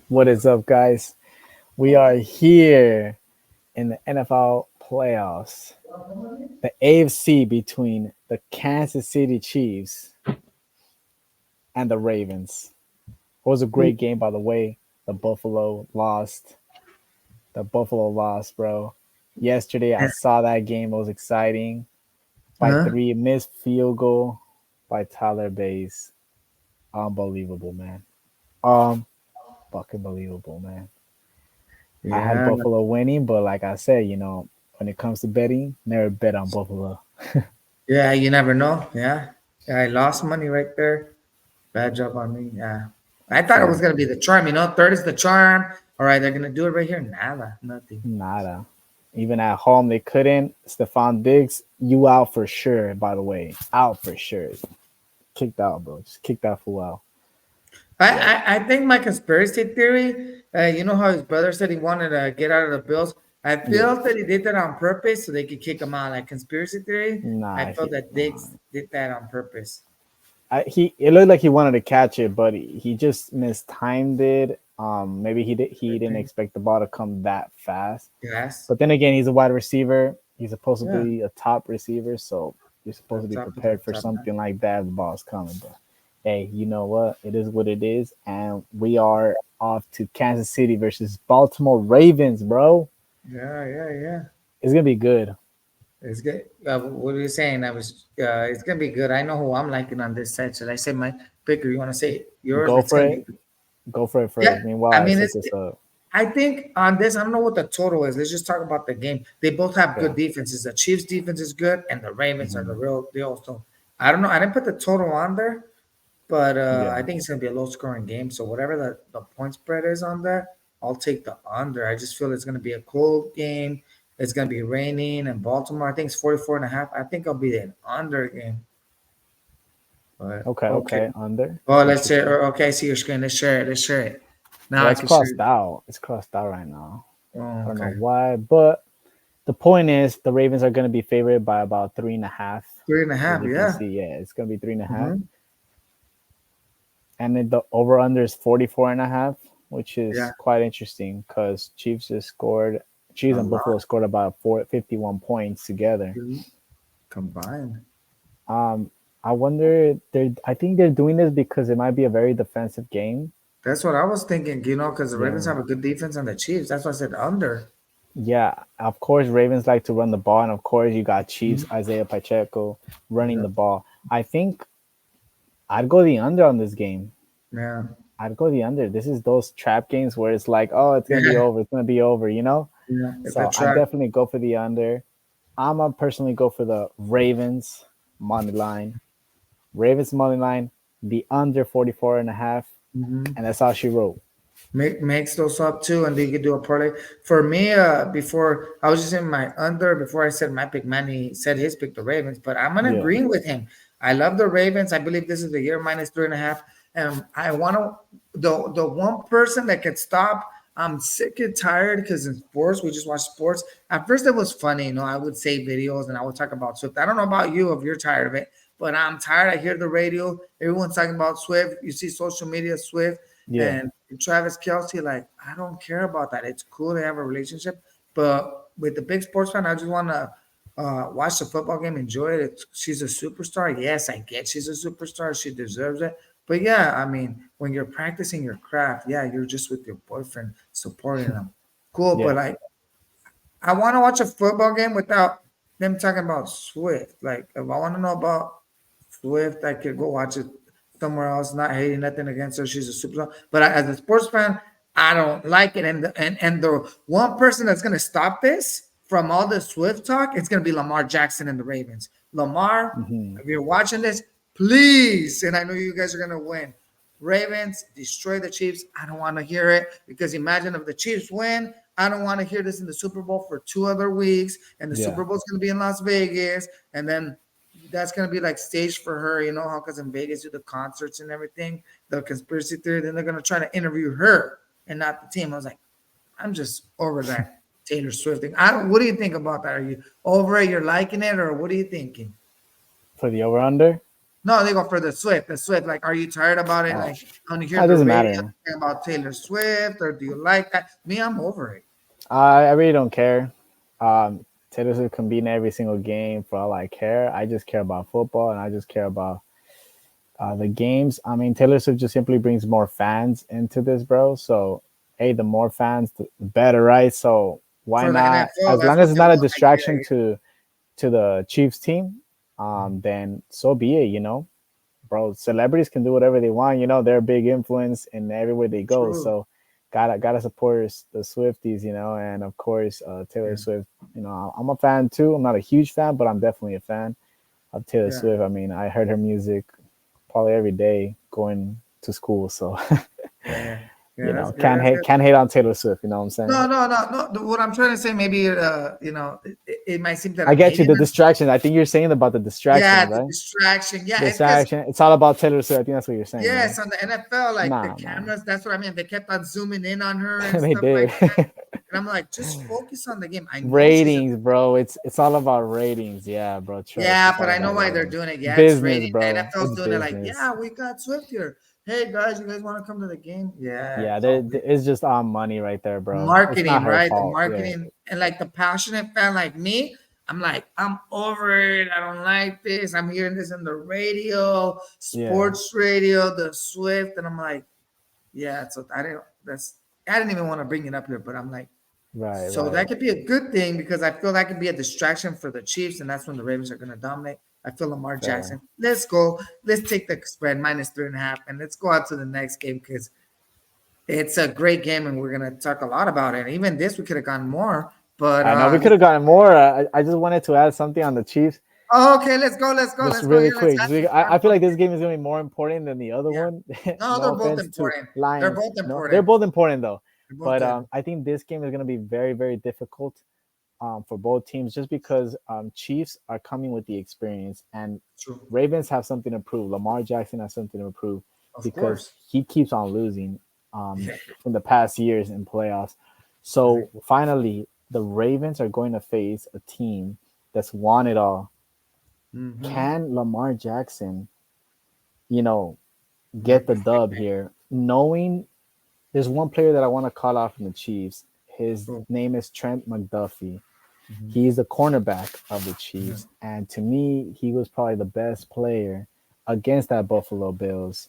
What is up, guys? We are here in the NFL playoffs. The AFC between the Kansas City Chiefs and the Ravens. It was a great game, by the way. The Buffalo lost. The Buffalo lost, bro. Yesterday, I saw that game. It was exciting. By Huh? three, missed field goal by Tyler Bass. Unbelievable, man. Fucking believable, man. I had Yeah, Buffalo winning, but like I said, when it comes to betting, never bet on Buffalo. yeah. You never know. Yeah. I lost money right there. Bad job on me. Yeah, I thought it was So gonna be the charm. Third is the charm. All right, they're gonna do it right here. Nada, nothing. nada. Even at home, they couldn't. Stephon Diggs, you out for sure. By the way, out for sure. Kicked out, bro. Just kicked that fool out. I, But I think my conspiracy theory. You know how his brother said he wanted to get out of the Bills. I yeah, feel that he did that on purpose so they could kick him out. Like conspiracy theory. I nah, felt that nah. Diggs did that on purpose. He it looked like he wanted to catch it, but he just mistimed it. Maybe he I didn't think. expect the ball to come that fast. Yes. But then again, he's a wide receiver. He's supposed to Yeah. be a top receiver, so you're supposed to That's be top of the prepared for top. something like that. If the ball's coming, but hey, you know what? It is what it is, and we are off to Kansas City versus Baltimore Ravens, bro. Yeah. It's gonna be good. It's good. What are you saying? It's gonna be good. I know who I'm liking on this set. Should I say my picker? You want to say yours? Go It's for gonna be. it. Go for it Yeah. first. I Meanwhile, I mean, set it's. this up. I think on this, I don't know what the total is. Let's just talk about the game. They both have Yeah. good defenses. The Chiefs' defense is good, and the Ravens are the Hmm. real deal. So I don't know. I didn't put the total on there, but I Yeah. think it's gonna be a low-scoring game. So whatever the point spread is on there, I'll take the under. I just feel it's gonna be a cold game. It's gonna be raining in Baltimore. I think it's 44 and a half. I think it'll be an under game. But Okay. okay. Okay. Under. Oh, let's Interesting. share. Okay, I see your screen. Let's share it. Let's share it. Now Yeah, I it's can share crossed it. out. It's crossed out right now. Oh, I don't know okay. why, but the point is the Ravens are going to be favored by about 3.5. Three and a As half. you can Yeah. see, yeah, it's going to be 3.5. Hmm. And then the over under is 44.5, which Yeah. is quite interesting because Chiefs A and lot Buffalo scored about 51 points together. combined. Um, I wonder, I think they're doing this because it might be a very defensive game. That's what I was thinking, because the Ravens Yeah. have a good defense and the Chiefs. That's why I said under. Yeah, of course, Ravens like to run the ball, and of course, you got Chiefs, Mhm. Isaiah Pacheco running Yeah. the ball. I think I'd go the under on this game. Yeah. I'd go the under. This is those trap games where it's like, oh, it's gonna be Yeah. over, it's gonna be over, you know? Yeah. It's a So I trap. definitely go for the under. I'm gonna personally go for the Ravens money line. Ravens money line, the under 44.5, Hmm. and that's how she wrote. Makes those up too, and then you can do a parlay. For me, before I was just in my under before I said my pick. Manny said his pick, the Ravens, but I'm gonna Yeah, agree with him. I love the Ravens. I believe this is the year minus 3.5, and I want to the one person that can stop. I'm sick and tired because in sports we just watch sports. At first it was funny, I would say videos and I would talk about Swift. I don't know about you if you're tired of it, but I'm tired. I hear the radio, everyone's talking about Swift. You see social media Swift yeah, and Travis Kelsey, like, I don't care about that. It's cool to have a relationship, but with the big sports fan, I just want to watch the football game, enjoy it. She's a superstar. Yes, I get she's a superstar. She deserves it. But yeah, I mean, when you're practicing your craft, yeah, you're just with your boyfriend supporting them. Cool, yeah, but like, I want to watch a football game without them talking about Swift. Like, if I want to know about Swift, I could go watch it somewhere else. Not hating nothing against her; she's a superstar. But as a sports fan, I don't like it. And the one person that's gonna stop this from all the Swift talk, it's gonna be Lamar Jackson and the Ravens. Lamar, hmm, if you're watching this, please, and I know you guys are gonna win. Ravens destroy the Chiefs. I don't want to hear it because imagine if the Chiefs win. I don't want to hear this in the Super Bowl for 2 other weeks, and the yeah, Super Bowl is going to be in Las Vegas, and then that's gonna be like staged for her, how because in Vegas do the concerts and everything, the conspiracy theory, then they're gonna try to interview her and not the team. I was like, I'm just over that Taylor Swift thing. I don't what do you think about that? Are you over it? You're liking it, or what are you thinking? for the over under. No, they go for the Swift. The Swift. Like, are you tired about it? Oh, Like, when you hear it the doesn't radio matter. talking about Taylor Swift, or do you like that? Me, I'm over it. I really don't care. Taylor Swift can be in every single game for all I care. I just care about football, and I just care about the games. I mean, Taylor Swift just simply brings more fans into this, bro. So, hey, the more fans, the better, right? So why For the not? NFL, As that's long as what it's they not a want. Like, distraction to the Chiefs team, then so be it. Bro, celebrities can do whatever they want. They're a big influence in everywhere they go. true. So gotta support the Swifties, and of course Taylor Yeah. Swift. I'm a fan too. I'm not a huge fan, but I'm definitely a fan of Taylor Yeah. Swift. I mean, I heard her music probably every day going to school. So Yeah. Yeah. Yeah. That's good. can't That's hate good. can't hate on Taylor Swift. You know what I'm saying? No, no, no, no. What I'm trying to say, maybe, it might seem that I I'm get you. hating The on. distraction. I think you're saying about the Yeah, distraction, the right? distraction. Yeah, it's because Distraction. It's all about Taylor Swift. I think that's what you're saying, right? yes, on the NFL, like the Nah, nah. cameras. That's what I mean. They kept on zooming in on her and They stuff did. like. And I'm like, just focus on the game. I know she's a Ratings, bro. It's all about ratings. Yeah, bro. Trust. yeah, It's but all I know about why they're ratings. doing it. Yeah, it's Business, rating. The bro. NFL's It's doing it like, business. yeah, we got Swift here. Hey guys, you guys want to come to the game? Yeah, Yeah, it's all it's just all money right there, bro. It's not marketing, her right? The fault. Yeah, marketing and like the passionate fan like me, I'm like, I'm over it. I don't like this. I'm hearing this in the radio, yeah. sports radio, the Swift, and I'm like, yeah. So I didn't even want to bring it up here, but I'm like, Right, so right. that could be a good thing because I feel that could be a distraction for the Chiefs, and that's when the Ravens are going to dominate. I feel Lamar Fair. Jackson. Let's go. Let's take the spread -3.5, and let's go out to the next game because it's a great game, and we're gonna talk a lot about it. Even this, we could have gone more, but I know we could have gotten more. I just wanted to add something on the Chiefs, okay, let's go, let's go, just let's go. really Yeah, let's quick. have Just some I feel fun. like this game is gonna be more important than the other Yeah, one. no, No they're both offense to important. They're Lions. both No, they're important. both important though. They're both But good. I think this game is gonna be very, very difficult for both teams just because Chiefs are coming with the experience and True, Ravens have something to prove. Lamar Jackson has something to prove of because course. he keeps on losing Yeah, in the past years in playoffs. So exactly. finally, the Ravens are going to face a team that's won it all. Mm-hmm. Can Lamar Jackson, you know, get the dub here, knowing there's one player that I want to call out from the Chiefs. His Cool. name is Trent McDuffie. Mm-hmm. He's the cornerback of the Yeah. Chiefs, and to me, he was probably the best player against that Buffalo Bills.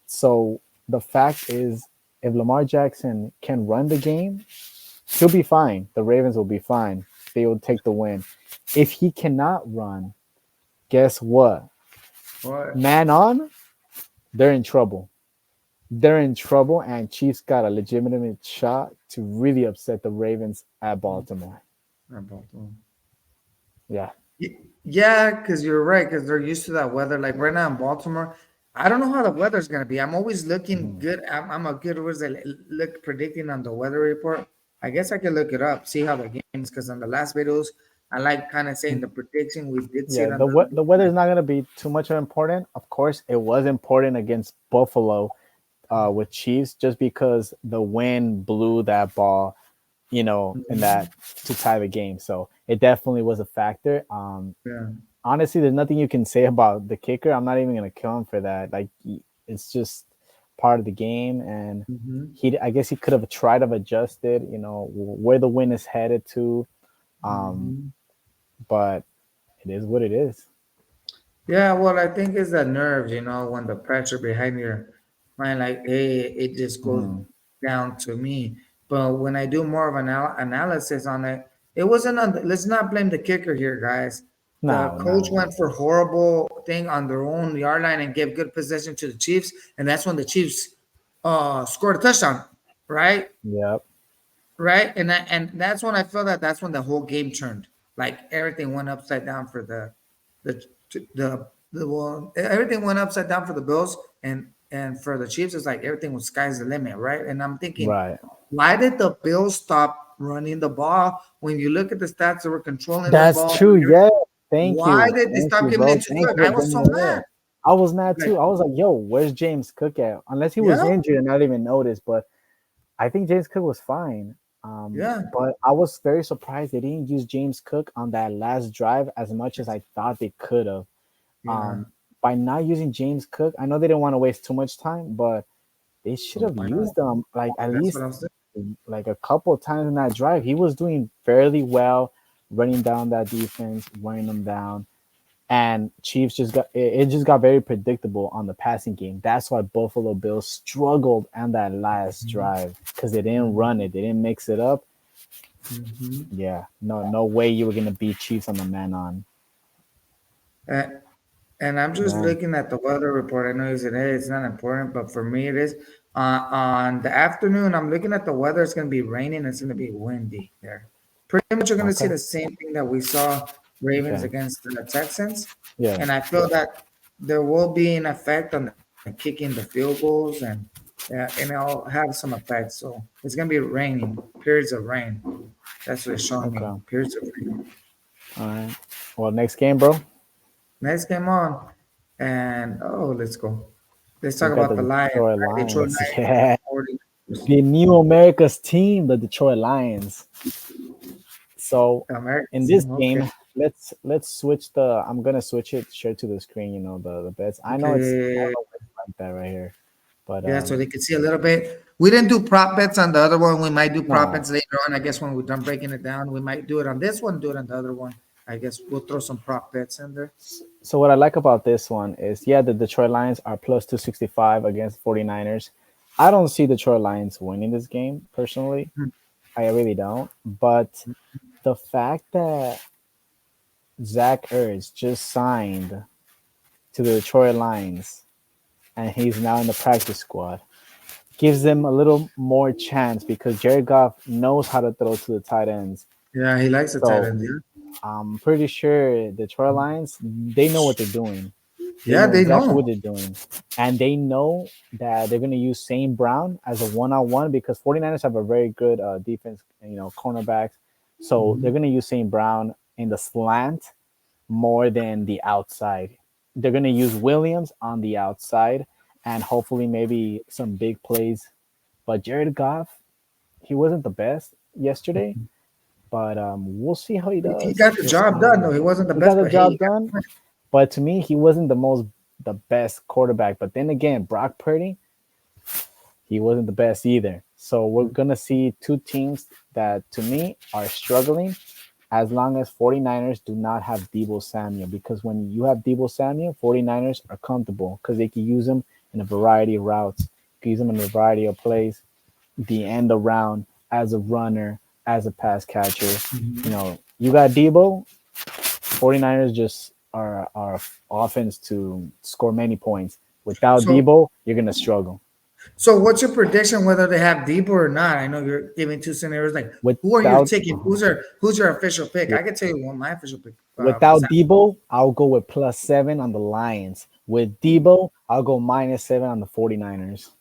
So the fact is, if Lamar Jackson can run the game, he'll be fine. The Ravens will be fine. They will take the win. If he cannot run, guess what? What? Man on, they're in trouble. They're in trouble, and Chiefs got a legitimate shot to really upset the Ravens at Baltimore. About them. Yeah. Yeah, because you're right, because they're used to that weather. Like right now in Baltimore, I don't know how the weather's gonna be. I'm always looking Mhm. good. I'm a good was look predicting on the weather report. I guess I could look it up, see how the games. Because on the last videos, I like kind of saying the prediction. We did see Yeah, it on the the weather is not going to be too much important. Of course, it was important against Buffalo with Chiefs just because the wind blew that ball, in Mhm. that to tie the game. So it definitely was a factor. Yeah. Honestly, there's nothing you can say about the kicker. I'm not even going to kill him for that. Like it's just part of the game, and Hmm. I guess he could have tried to adjust it, where the wind is headed to. Um, Hmm. but it is what it is. Yeah, what I think is the nerves, when the pressure behind your mind, like, hey, it just goes Mhm. down to me. But when I do more of an analysis on it, it wasn't on let's not blame the kicker here, guys. The No, coach no. went for horrible thing on their own yard line and gave good possession to the Chiefs, and that's when the Chiefs scored a touchdown, right? Yep. Right, and that's when I feel that's when the whole game turned. Like everything went upside down for the well, everything went upside down for the Bills and for the Chiefs. It's like everything was sky's the limit, right? And I'm thinking, Right. why did the Bills stop running the ball? When you look at the stats, they were controlling the That's ball. true. Yeah. Why did they Thank stop you, giving bro. it to Thank Cook? you I for was bringing so it mad. up. I was mad Like, too. I was like, yo, where's James Cook at? Unless he was yeah, injured and I didn't even notice, but I think James Cook was fine. yeah, But I was very surprised they didn't use James Cook on that last drive as much as I thought they could have. Yeah. By not using James Cook, I know they didn't want to waste too much time, but they should So have why not? used them like at That's what least I was saying. like a couple of times in that drive. He was doing fairly well, running down that defense, wearing them down. And Chiefs just got it just got very predictable on the passing game. That's why Buffalo Bills struggled on that last drive because they didn't run it, they didn't mix it up. Mm-hmm. Yeah, no way you were gonna beat Chiefs on the man on. And I'm just Yeah, looking at the weather report. I know you said, hey, it's not important, but for me, it is. On the afternoon, I'm looking at the weather. It's going to be raining. It's going to be windy there. Pretty much, you're going to see okay, the same thing that we saw Ravens okay, against the Texans. yeah, And I feel that there will be an effect on the kicking the field goals, and it'll have some effect. So it's going to be raining, periods of rain. That's what it's showing me, okay. periods of rain. All right. Well, next game, bro. Next game on, and let's go. Let's We talk got about the the Lions, Detroit right? Detroit Lions. Lions and Yeah, the 40ers. the new America's team, the Detroit Lions. So The in Americans this team, okay. game, let's switch the. I'm gonna switch it share to the screen. You know the bets. I Okay. know it's like that right here, but Yeah, so they can see a little bit. We didn't do prop bets on the other one. We might do prop nah. bets later on. I guess when we're done breaking it down, we might do it on this one, do it on the other one. I guess we'll throw some prop bets in there. So what I like about this one is yeah, the Detroit Lions are plus 265 against 49ers. I don't see Detroit Lions winning this game personally. I really don't. But the fact that Zach Ertz just signed to the Detroit Lions and he's now in the practice squad gives them a little more chance because Jared Goff knows how to throw to the tight ends. Yeah, he likes the tight So end. Yeah, I'm pretty sure the Detroit Lions, they know what they're doing. They yeah, know they exactly know. what they're doing. And they know that they're going to use St. Brown as a one-on-one because 49ers have a very good defense, cornerbacks. So they're Mhm. going to use St. Brown in the slant more than the outside. They're going to use Williams on the outside and hopefully maybe some big plays. But Jared Goff, he wasn't the best yesterday, but we'll see how he He does. got the We'll see job how he done, though. does. He wasn't the He got best, the but hey, he job got done, the but to me, he wasn't the best quarterback. But then again, Brock Purdy, he wasn't the best either. So we're win. gonna see two teams that to me are struggling as long as 49ers do not have Debo Samuel. Because when you have Debo Samuel, 49ers are comfortable because they can use him in a variety of routes. You can use him in a variety of plays, the end around, as a runner, as a pass catcher. Mhm. You got Debo, 49ers just are offense to score many points. Without So, Debo, you're gonna struggle. so what's your prediction whether they have Debo or not? I know you're giving two scenarios. Like, who are you Without taking? Who's your official pick? yeah, I can tell you what my official pick is. without Debo, I'll go with +7 on the Lions. With Debo, I'll go -7 on the 49ers.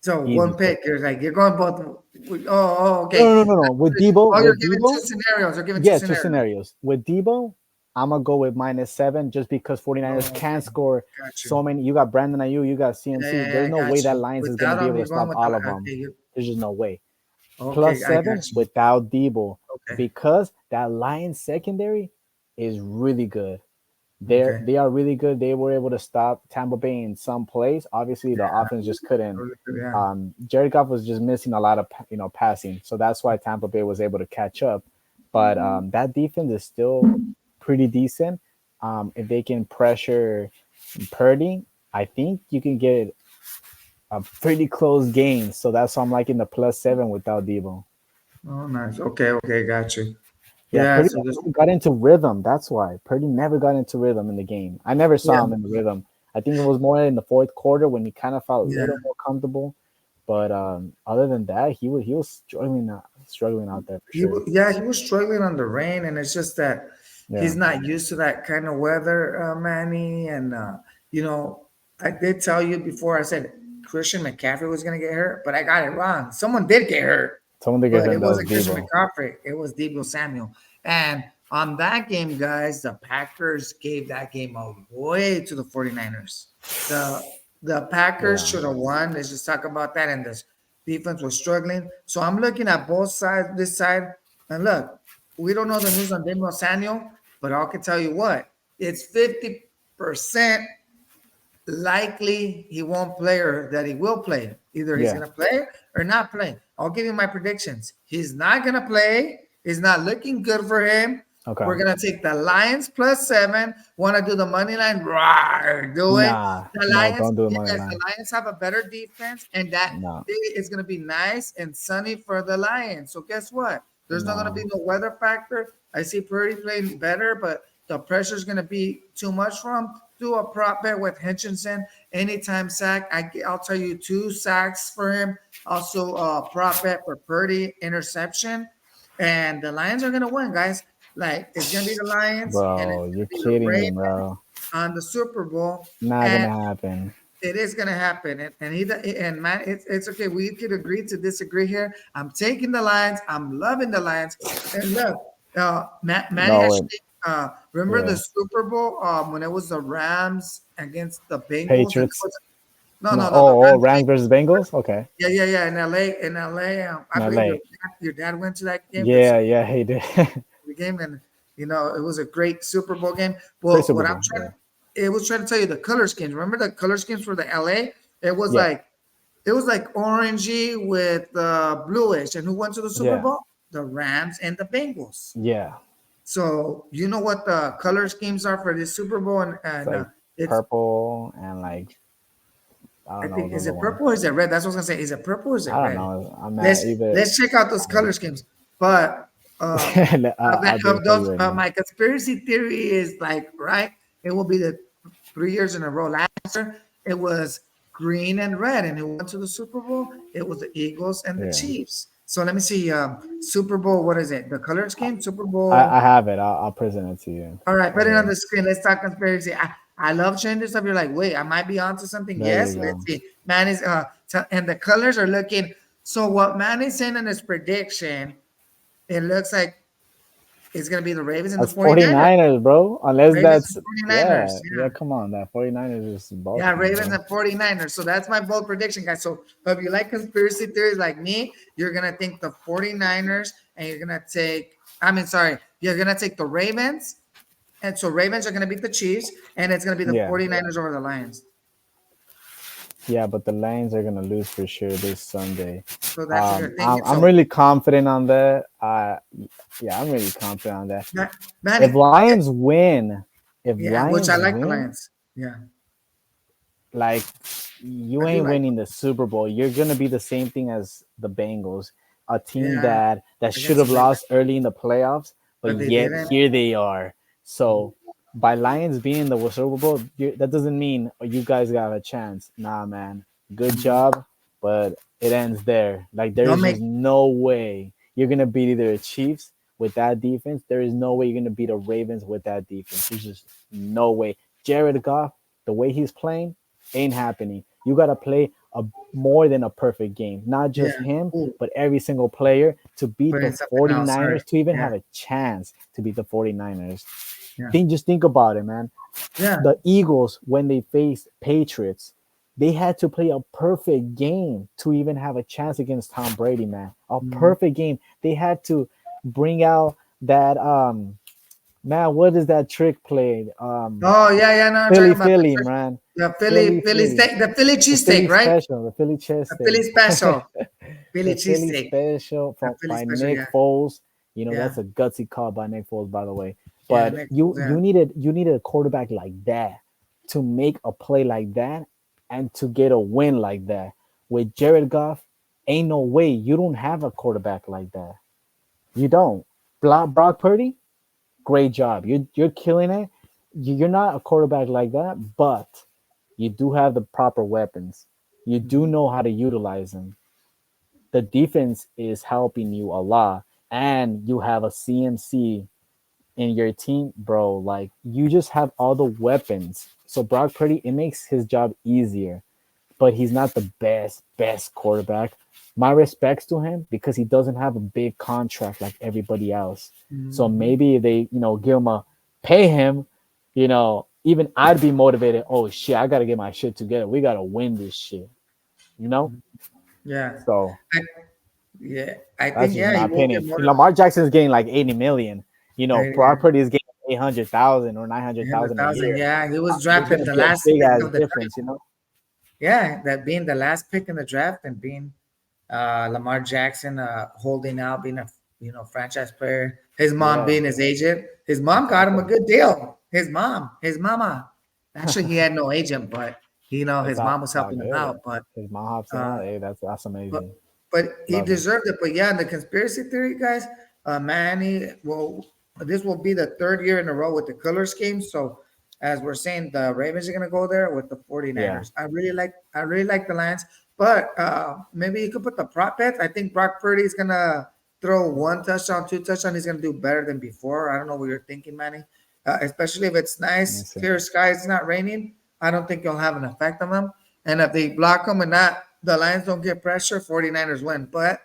So Easy one pick. pick. You're like you're going both. No, Okay. no, no, no. With Debo, Oh, you're with giving two Debo, scenarios. You're giving two yeah, two scenarios. scenarios. With Debo, I'm gonna go with -7 just because 49ers Oh, can't okay. score Got you. so many. You got Brandon Ayuk, you got Yeah, CMC. yeah, yeah, There's I no way got that you. Lions is gonna Without be them, able to you're going stop with the. all of them. Okay, you. There's just no way. Okay, Plus I got seven you. without Debo Okay, because that Lions secondary is really good. okay. They are really good. They were able to stop Tampa Bay in some plays. Obviously, the offense just couldn't. Yeah. Jared Goff was just missing a lot of passing, so that's why Tampa Bay was able to catch up. But that defense is still pretty decent. If they can pressure Purdy, I think you can get a pretty close game. So that's why I'm liking the +7 without Debo. Oh, nice. Okay, okay, got you. Yeah, Yeah. Purdy So this. never got into rhythm. That's why Purdy never got into rhythm in the game. I never Yeah, saw him in the rhythm. I think it was more in the fourth quarter when he kind of felt a yeah. little more comfortable. But other than that, he was struggling out there for sure. Yeah, he was struggling on the rain, and it's just that he's Yeah, not used to that kind of weather, Manny. And you know, I did tell you before. I said Christian McCaffrey was going to get hurt, but I got it wrong. Someone did get hurt, someone to get but hurt. it That was wasn't Christian Debo. McCaffrey. It was Debo Samuel. And on that game, guys, the Packers gave that game away to the 49ers. The the Packers Yeah, should have won. Let's just talk about that. And this defense was struggling. So I'm looking at both sides, this side. And look, we don't know the news on Daniel Samuel, but I can tell you what. it's 50% likely he won't play or that he will play. Either he's Yeah. gonna play or not play. I'll give you my predictions. He's not gonna play. It's not looking good for him. Okay. We're gonna take the Lions +7. Want to do the money line? Rawr, do it. Nah. The No, Lions, don't do the money yes, the line. Lions have a better defense, and that No. day is gonna be nice and sunny for the Lions. So guess what? There's not gonna be No. no weather factor. I see Purdy playing better, but the pressure is gonna be too much for him. Do a prop bet with Hutchinson anytime sack. I'll tell you 2 sacks for him. Also, prop bet for Purdy interception, and the Lions are gonna win, guys. Like it's gonna be the Lions, and Bro, it's you're gonna be the kidding me, Ravens bro. on the Super Bowl, Not and gonna happen. it is gonna happen. And man, it's okay. We could agree to disagree here. I'm taking the Lions. I'm loving the Lions. And look, Manny No, actually remember the yeah. Super Bowl when it was the Rams against the Bengals, and it Patriots. was no, No. no, no, the Oh, Rams. Rams versus Bengals. Okay. Yeah. In LA, I In believe LA. your dad went to that game, Yeah, yeah, he did. the game, and it was a great Super Bowl game. Great Well, Super what I'm Bowl. trying, Yeah. it was trying to tell you the color schemes. Remember the color schemes for the LA? It was Yeah. like it was like orangey with bluish. And who went to the Super Yeah. Bowl? The Rams and the Bengals. Yeah. So you know what the color schemes are for this Super Bowl, and, It's and like it's purple and like I I don't know think the is other it one. purple or is it red? That's what I was gonna say. Is it purple or is it I don't red? know. I'm not Let's either. let's check out those color schemes. But I'll do it of for those, you right now. my conspiracy theory is like right. It will be the 3 years in a row. Last year it was green and red, and who went to the Super Bowl? It was the Eagles and the Yeah. Chiefs. So let me see. Super Bowl. What is it? The color scheme. Super I Bowl. have it. I'll present it to you. All right, Right put it on here. the screen. Let's talk conspiracy. I love changing stuff. You're like, wait, I might be onto something. There you Yes, let's go. see. Man is and the colors are looking. So what man is saying in his prediction, it looks like it's gonna be the Ravens and the That's 49ers. 49ers, bro. Unless Ravens that's and 49ers. yeah, Yeah. yeah. Come on, that 49ers is Yeah, Baltimore, Ravens bro. and 49ers. So that's my bold prediction, guys. So if you like conspiracy theories like me, you're gonna think the 49ers and you're gonna take sorry, you're gonna take the Ravens. And so Ravens are gonna beat the Chiefs, and it's gonna be the Yeah, 49ers over the Lions. yeah. But the Lions are gonna lose for sure this Sunday. So that's what you're thinking. I'm So really confident on that. Yeah, I'm really confident on that. that If Manny, okay, Lions win, if yeah, which I Lions like the win, Lions. Yeah, like you I do ain't like winning the Super Bowl. You're gonna be the same thing as the Bengals, a team yeah that should against the have Ravens, lost early in the playoffs, but but they yet didn't. here they are. So by Lions being in the Super Bowl, that doesn't mean you guys got a chance. Nah, man, good job, but it ends there. Like there Don't is make just no way you're gonna beat either the Chiefs with that defense. There is no way you're gonna beat the Ravens with that defense. There's just no way. Jared Goff, the way he's playing, ain't happening. You got to play a more than a perfect game. Not yeah. just him, Ooh, but every single player to beat put the in something else. Sorry. 49ers, to even Yeah, have a chance to beat the 49ers. yeah, Just think about it, man. yeah. The Eagles, when they faced Patriots, they had to play a perfect game to even have a chance against Tom Brady, man. A Mhm. perfect game. They had to bring out that man, what is that trick play? Oh yeah. No, I'm talking Philly, about Philly, man. the Philly, Philly Philly. steak, the Philly The Philly cheesesteak, right? special, the Philly The cheesesteak. Philly special, Philly The Philly cheesesteak, special the from Philly by special. Nick Yeah, Foles. yeah, That's a gutsy call by Nick Foles, by the way. yeah. But Nick, yeah. you needed a quarterback like that to make a play like that and to get a win like that. With Jared Goff, ain't no way you don't have a quarterback like that. You don't. Brock Purdy, great job. You're killing it. You're not a quarterback like that, but you do have the proper weapons. You do Mhm. know how to utilize them. The defense is helping you a lot, and you have a CMC in your team, bro. Like you just have all the weapons. So Brock Purdy, it makes his job easier, but he's not the best quarterback. My respects to him because he doesn't have a big contract like everybody else. So Mhm. maybe they, give him a pay him, even I'd be motivated. Oh shit, I gotta get my shit together. We gotta win this shit, you know? Yeah, So I, yeah. I that's think just yeah, my you will get opinion. more. Lamar Jackson is getting like 80 million. Brock Purdy is getting 800,000 or Three hundred 900,000 a thousand. year. Yeah, he was There's drafted gonna the be a last big pick ass of the draft. difference, you know. Yeah, that being the last pick in the draft and being Lamar Jackson holding out, being a franchise player. His mom Yeah, being his agent. His mom got him a exactly. good deal. His mama. Actually, he had no agent, but his mom was It's all helping him good. out. But His mom hops uh, out. Hey, that's but amazing. but he Love it. deserved it. But yeah, in the conspiracy theory, guys, Manny this will be the third year in a row with the color scheme. So as we're saying, the Ravens are gonna go there with the Yeah. 49ers. I really like the Lions, but maybe you could put the prop bets. I think Brock Purdy is gonna throw one touchdown, two touchdowns. He's gonna do better than before. I don't know what you're thinking, Manny. Especially if it's Let me nice, see. clear skies, it's not raining. I don't think it'll have an effect on them. And if they block them and not the Lions don't get pressure, 49ers win. But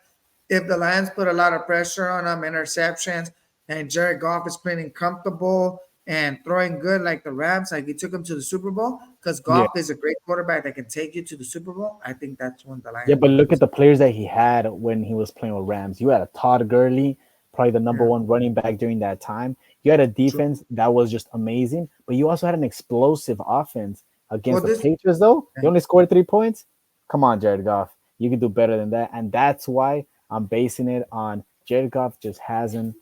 if the Lions put a lot of pressure on them, interceptions, and Jared Goff is playing comfortable and throwing good like the Rams, like he took them to the Super Bowl, because Yeah. Goff is a great quarterback that can take you to the Super Bowl. I think that's when the Yeah, Lions but will look at lose. the players that he had when he was playing with Rams. You had a Todd Gurley, probably the number Yeah, one running back during that time. You had a true. defense that was just amazing, but you also had an explosive offense Well, against the this, Patriots. Though yeah. they only scored 3 points. Come on, Jared Goff, you can do better than that, and that's why I'm basing it on Jared Goff just hasn't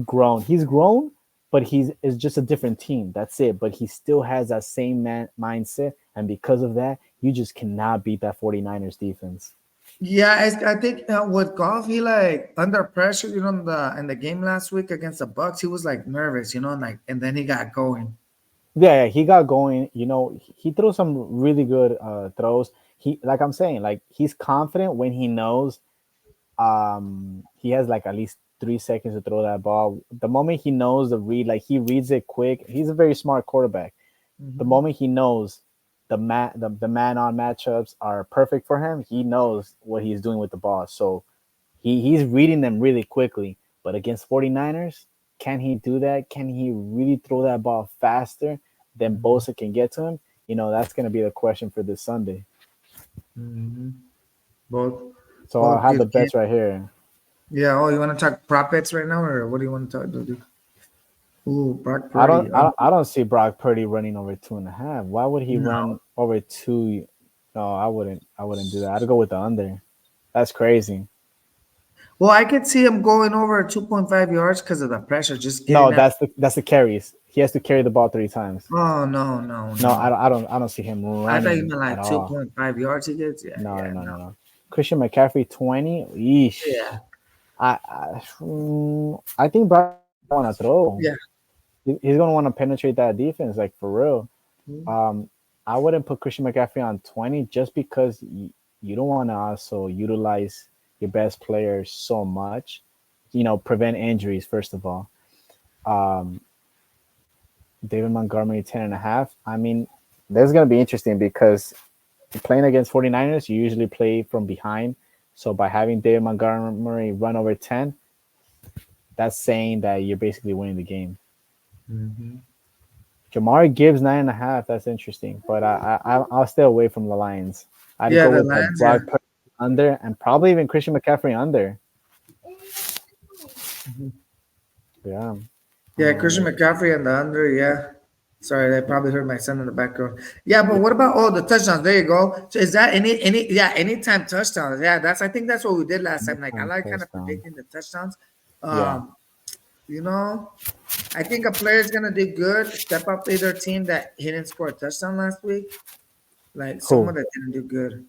grown. He's grown, but he's is just a different team. That's it. But he still has that same mindset, and because of that, you just cannot beat that 49ers defense. Yeah, I think with Goff, he like under pressure, in the game last week against the Bucks, he was like nervous, and then he got going. Yeah, he got going. He threw some really good throws. He, like I'm saying, like he's confident when he knows he has like at least 3 seconds to throw that ball. The moment he knows the read, like he reads it quick. He's a very smart quarterback. The Hmm. moment he knows the man on matchups are perfect for him, he knows what he's doing with the ball. So he's reading them really quickly. But against 49ers, can he do that? Can he really throw that ball faster than Hmm. Bosa can get to him? That's going to be the question for this Sunday. Hmm. Both, So I'll both have the give game. bets right here. Yeah. Oh, you want to talk prop bets right now, or what do you want to talk? Do? Ooh, Brock I don't, Purdy. I don't, I don't see Brock Purdy running over 2.5. Why would he No. run over two? No, I wouldn't. I wouldn't do that. I'd go with the under. That's crazy. Well, I could see him going over 2.5 yards because of the pressure, just getting No, that. that's the carries. He has to carry the ball 3 times. Oh, no, no, No, no. I don't see him I thought you running meant at like all. 2.5 yards he gets. Yeah, No, yeah, no, no. no, no. Christian McCaffrey 20. Yeesh. Yeah, I think Brock want to throw. yeah. He's gonna want to penetrate that defense, like for real. Mhm. Um, I wouldn't put Christian McCaffrey on 20 just because you don't want to also utilize your best players so much. Prevent injuries first of all. Um, David Montgomery 10.5. I mean, that's gonna be interesting because playing against 49ers, you usually play from behind. So by having David Montgomery run over 10, that's saying that you're basically winning the game. Mhm. Jamar Gibbs 9.5. That's interesting, but I'll stay away from the Lions. I'd Yeah, go the with the Lions, yeah. Brock Purdy under and probably even Christian McCaffrey under. Mhm. Yeah. Yeah, Christian Um, McCaffrey and the under, yeah. Sorry, they probably heard my son in the background. Yeah, but what about the touchdowns? There you go. So is that anytime touchdowns? Yeah, I think that's what we did last time. Like I anytime like kind of touchdown. predicting the touchdowns. Yeah. Um, you know, I think a player is gonna do good, step up to their team that he didn't score a touchdown last week. Like someone Who? that didn't do good,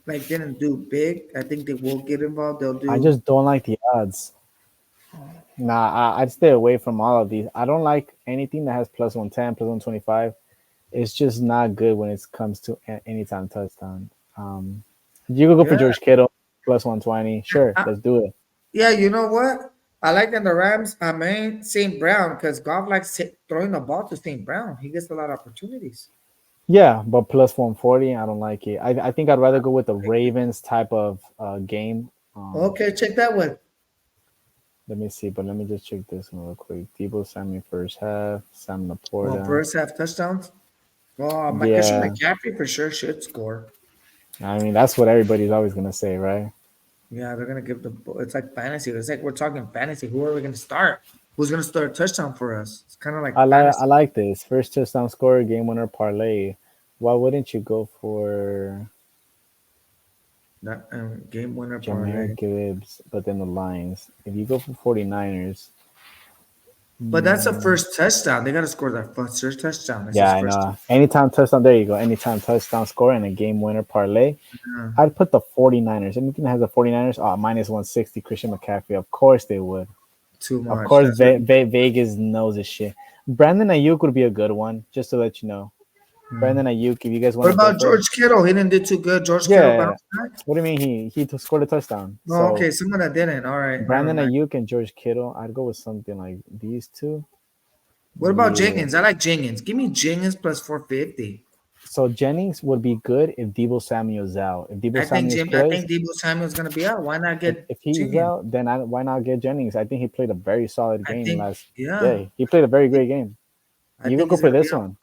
like didn't do big. I think they will get involved. They'll I do. just don't like the odds. Nah, I'd stay away from all of these. I don't like anything that has plus 110, plus 125. It's just not good when it comes to anytime touchdown. You could go for Yeah. George Kittle plus 120. Sure, let's do it. Yeah, you know what? I like in the Rams. I mean, St. Brown because Goff likes throwing the ball to St. Brown. He gets a lot of opportunities. Yeah, but plus 140, I don't like it. I think I'd rather go with the Like it. Ravens type of game. Okay, check that one. Let me see, but let me just check this one real quick. Debo Samuel first half, Sam Well, Laporta. first half touchdowns. Well, my Christian Yeah, McCaffrey for sure should score. I mean that's what everybody's always gonna say, right? Yeah, they're gonna give the. It's like fantasy. It's like we're talking fantasy. Who are we gonna start? who's gonna start a touchdown for us. It's kind of like I fantasy. like this first touchdown scorer, game winner parlay. Why wouldn't you go for That game winner Jameer parlay. Gibbs, but then the Lions? If you go for 49ers, But that's the mm, first touchdown. They gotta score that first touchdown. That's his yeah, I first know. Anytime touchdown, there you go. Anytime touchdown score and a game winner parlay. touchdown. I'd put the 49ers. Anything that has the 49ers, minus 160, Christian McCaffrey. Of course they would. Too Of much. course, That's what. Vegas knows this shit. Brandon Ayuk would be a good one, just to let you know. Brandon Ayuk, if you guys want What to go about for it. George Kittle? He didn't do too good. George Kittle Yeah. bounced back. What do you mean scored a touchdown? Oh, So okay. Someone that didn't. All right. Never Brandon mind. Ayuk and George Kittle, I'd go with something like these two. What about Yeah. Jenkins? I like Jenkins. Give me Jenkins plus 450. So Jennings would be good if Debo Samuel's out. If Debo I think Samuel's Jim. I plays, think Debo Samuel's gonna be out. Why not get if he's Jenkins? out, then why not get Jennings? I think he played a very solid I game think. last. Yeah. Yeah, he played a very great game. I You could think go he's for gonna be this out. one.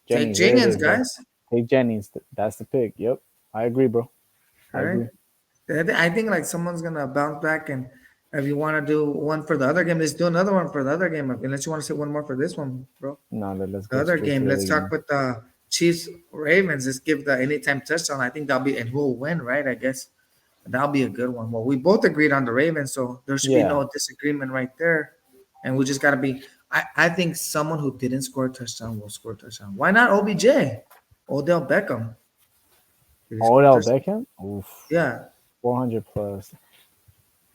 Take Jennings, there it Jenkins, is, bro. guys. Take Jennings. That's the pick. Yep. I agree, bro. All I right. agree. I think like someone's gonna bounce back, and if you want to do one for the other game, let's do another one for the other game. Unless you want to say one more for this one, bro. No, let's The go other straight to game, the let's other talk game. with the Chiefs Ravens. Let's give the anytime touchdown. I think that'll be and who will win, right? I guess that'll be a good one. Well, we both agreed on the Ravens, so there should be Yeah. no disagreement right there. And we just gotta be. I think someone who didn't score a touchdown will score a touchdown. Why not OBJ? Odell Beckham. Did he score a Odell touchdown? Beckham? Oof. Yeah. 400 plus.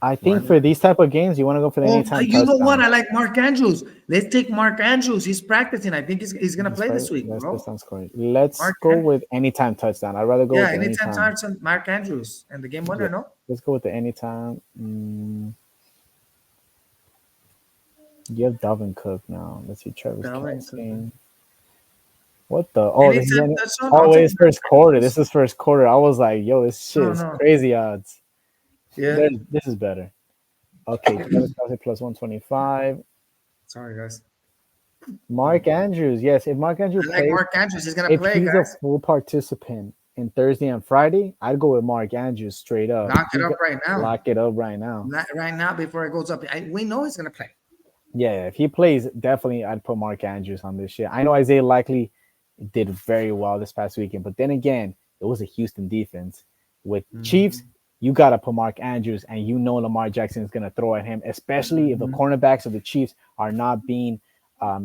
I Why think not? for these type of games, you want to go for the Oh, anytime you know what? touchdown. I like Mark Andrews. Let's take Mark Andrews. He's practicing. I think he's gonna That's play right. this week, That's bro. touchdown scoring. Let's Mark, go with anytime touchdown. I'd rather go yeah, with the anytime anytime. touchdown, Mark Andrews and the game winner. Yeah. No, Let's go with the anytime. You have Dalvin Cook now. Let's see. Travis Dalvin Cook. Kelsey. What the? Oh, this is Anytime any. touchdown, I'll Oh, take it's Mark first quarter. Andrews. This is first quarter. I was like, yo, this shit No, is no, crazy odds. yeah. This is better. Okay, Travis Kelsey plus 125. Sorry, guys. Mark Andrews. Yes, if Mark Andrews I like plays, Mark Andrews. He's gonna if play, he's a guys. full participant in Thursday and Friday, I'd go with Mark Andrews straight up. Lock it up right now. Lock it up right now. Right now, before it goes up, we know he's gonna play. Yeah, if he plays, definitely I'd put Mark Andrews on this shit. I know Isaiah likely did very well this past weekend, but then again, it was a Houston defense. With Chiefs, Mhm. you gotta put Mark Andrews, and you know Lamar Jackson is gonna throw at him, especially if the Mhm. cornerbacks of the Chiefs are not being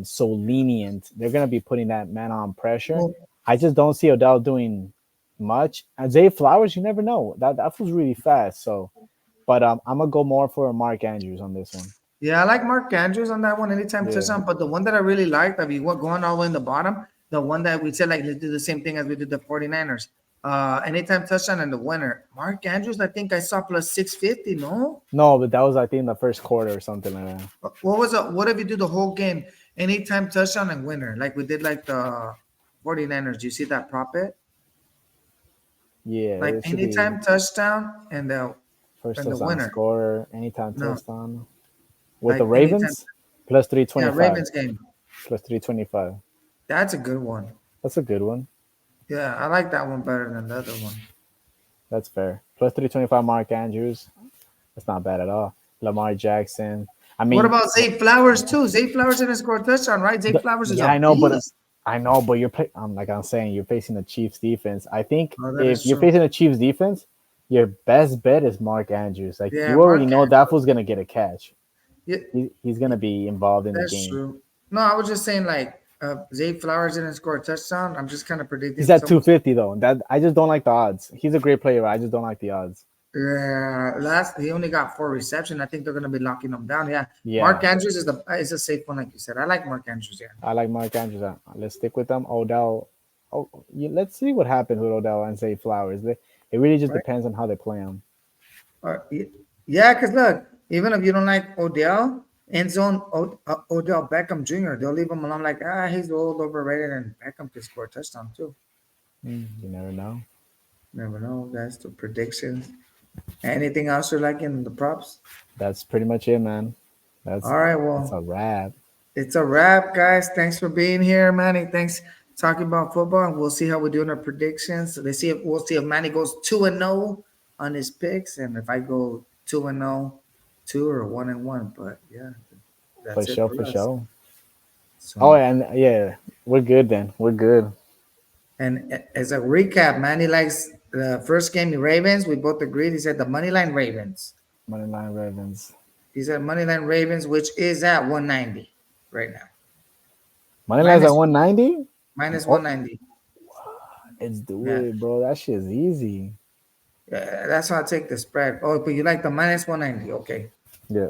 so lenient. They're gonna be putting that man on pressure. Well, I just don't see Odell doing much. And Zay Flowers, you never know. That was really fast. So, but I'm gonna go more for Mark Andrews on this one. yeah, I like Mark Andrews on that one anytime Yeah. touchdown. But the one that I really liked, I mean, what going all the way in the bottom, the one that we said like let's do the same thing as we did the 49ers. Anytime touchdown and the winner. Mark Andrews, I think I saw plus 650, no? No, but that was I think the first quarter or something like that. What was it? What if you do the whole game? Anytime touchdown and winner, like we did like the 49ers. Do you see that prop it? Yeah, Like it should be anytime touchdown first and the touchdown winner. scorer, anytime No, touchdown. With the like anytime. Ravens, plus Yeah, 325. Ravens game. Plus 325. That's a good one. That's a good one. Yeah, I like that one better than the other one. That's fair. Plus 325 Mark Andrews. That's not bad at all. Lamar Jackson. I What mean, about Zay Flowers too? Zay Flowers didn't score a touchdown, right? Zay Flowers is yeah, a beast. I know, but like I'm saying, you're facing the Chiefs defense. I think Oh, that if is you're true. facing the Chiefs defense, your best bet is Mark Andrews. Like Yeah, you already Mark know Andrews. that fool's gonna get a catch. Yeah, He's gonna be involved in the that's game. true. No, I was just saying like Zay Flowers didn't score a touchdown. I'm just kind of He's predicting at someone's. 250 though. That I just don't like the odds. He's a great player. I just don't like the odds. Yeah, last he only got 4 reception. I think they're gonna be locking him down. Yeah, Mark Yeah, Andrews is a safe one, like you said. I like Mark Andrews. Yeah. I like Mark Andrews. Let's stick with them. Odell. Oh, let's see what happens with Odell and say Flowers. It really just Right. depends on how they play him. Yeah, because look, even if you don't like Odell, end zone Odell Beckham Jr., they'll leave him alone like, he's old, overrated, and Beckham could score a touchdown too. You never know. Never know, guys. The predictions. Anything else you like in the props? That's pretty much it, man. That's All right, that's a well, wrap. it's a wrap, guys. Thanks for being here, Manny. Thanks talking about football, and we'll see how we're doing our predictions. So we'll see if Manny goes 2-0 on his picks, and if I go 2-0, 2 or 1-1. But yeah. For That's it sure, for for us. sure. Oh, So, and yeah, we're good then. We're good. and as a recap, Manny likes the first game, the Ravens. We both agreed. He said the money line Ravens. Moneyline Ravens. He said money line Ravens, which is at 190 right now. Moneyline's at Minus 190. minus Oh, 190. let's do Yeah. it, bro. That shit's easy. Yeah, that's why I take the spread. Oh, but you like the minus 190. Okay. Yeah,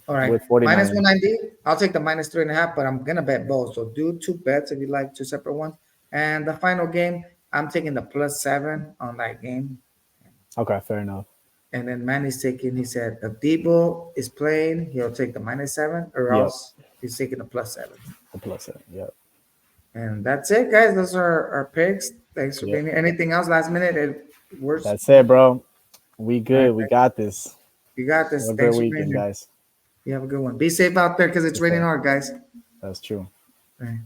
All right. with Minus 49ers. 190. I'll take the minus 3.5, but I'm gonna bet both. So do two bets if you like, two separate ones. And the final game, I'm taking the +7 on that game. Okay, fair enough. And then Manny's taking, he said, if Debo is playing, he'll take the -7, or Yep, else he's taking the +7. the plus it. Yep, And that's it, guys. Those are our picks. Thanks for yep. being here. Anything else last minute? Words? That's it, bro. We All right, good. We guys. got this. You got Have this. a great Thanks for being weekend, here. guys. You have a good one. Be safe out there because it's Be raining safe. hard, guys. That's true. All right.